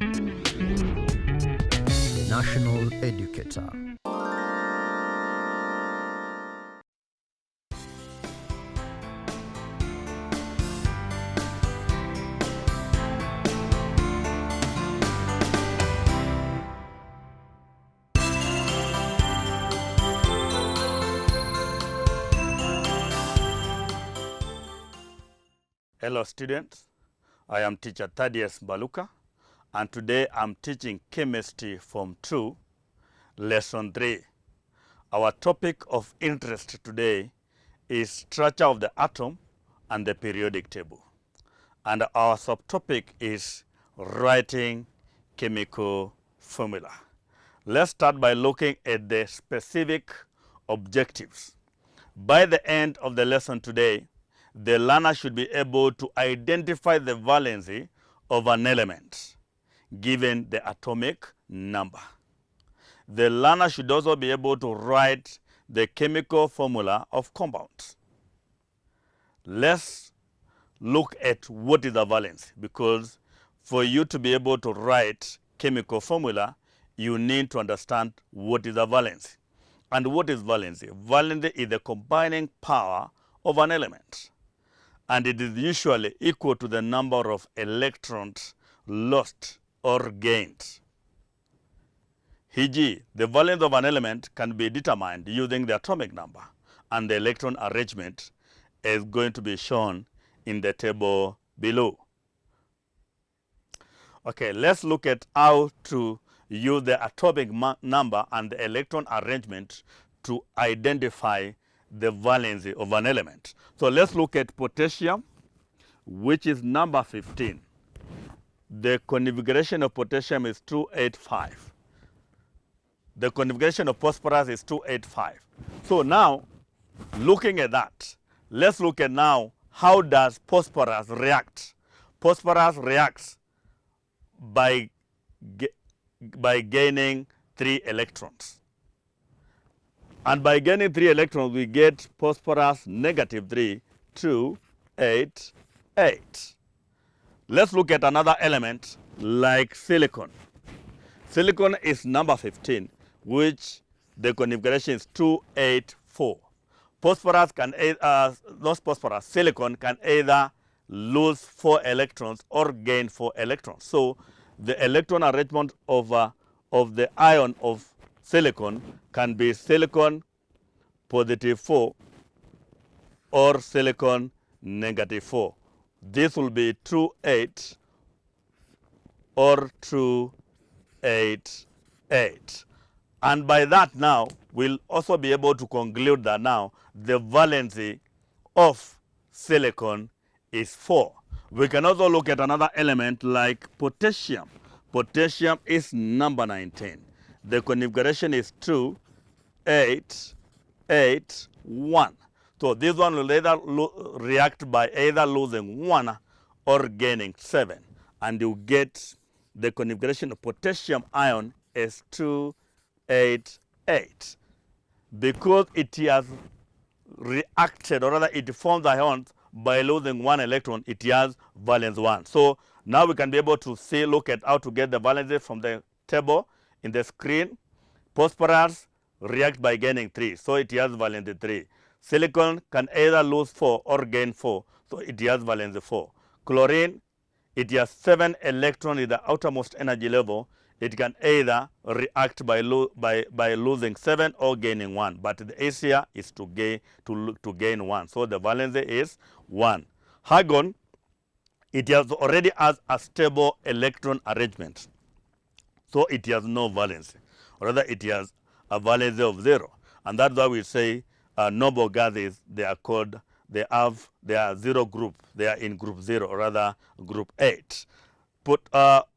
The National Educator. Hello students, I am teacher Thaddeus Baluka, and today I'm teaching Chemistry Form 2, Lesson 3. Our topic of interest today is structure of the atom and the periodic table. And our subtopic is writing chemical formula. Let's start by looking at the specific objectives. By the end of the lesson today, the learner should be able to identify the valency of an element given the atomic number. The learner should also be able to write the chemical formula of compounds. Let's look at what is a valency, because for you to be able to write chemical formula, you need to understand what is a valency. And what is valency? Valency is the combining power of an element, and it is usually equal to the number of electrons lost or gained. E.g., the valence of an element can be determined using the atomic number, and the electron arrangement is going to be shown in the table below. Okay, let's look at how to use the atomic number and the electron arrangement to identify the valency of an element. So let's look at potassium, which is number 15. The configuration of potassium is 285. The configuration of phosphorus is 285. So now, looking at that, let's look at now how does phosphorus react. Phosphorus reacts by gaining 3 electrons. And by gaining 3 electrons, we get phosphorus negative 3, 2, 8, 8. Let's look at another element like silicon. Silicon is number 15, which the configuration is 284. Phosphorus can, silicon can either lose 4 electrons or gain 4 electrons. So the electron arrangement of the ion of silicon can be silicon positive 4 or silicon negative 4. This will be 2, 8 or 2, 8, 8. And by that now, we'll also be able to conclude that now the valency of silicon is 4. We can also look at another element like potassium. Potassium is number 19. The configuration is 2, 8, 8, 1. So this one will either react by either losing 1 or gaining 7. And you get the configuration of potassium ion is 2, 8, 8. Because it has reacted, or rather it forms ions by losing 1 electron, it has valence 1. So now we can be able to look at how to get the valency from the table in the screen. Phosphorus react by gaining 3, so it has valency 3. Silicon can either lose 4 or gain 4, so it has valency 4. Chlorine, it has 7 electrons in the outermost energy level. It can either react by losing 7 or gaining 1, but the easier is to gain 1. So the valency is 1. Argon, it already has a stable electron arrangement, so it has no valency. Or rather, it has a valency of 0, and that's why we say noble gases, they are 0 group. They are in group 0, or rather group 8.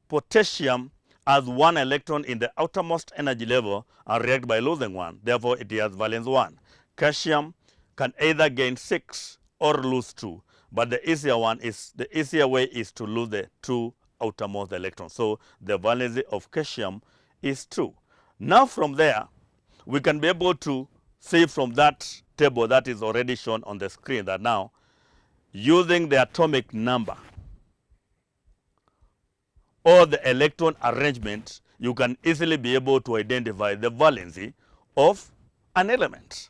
Potassium has 1 electron in the outermost energy level and react by losing 1. Therefore, it has valence 1. Calcium can either gain 6 or lose 2. But the easier way is to lose the 2 outermost electrons. So the valency of calcium is 2. Now from there, we can be able to see from that table that is already shown on the screen that now, using the atomic number or the electron arrangement, you can easily be able to identify the valency of an element.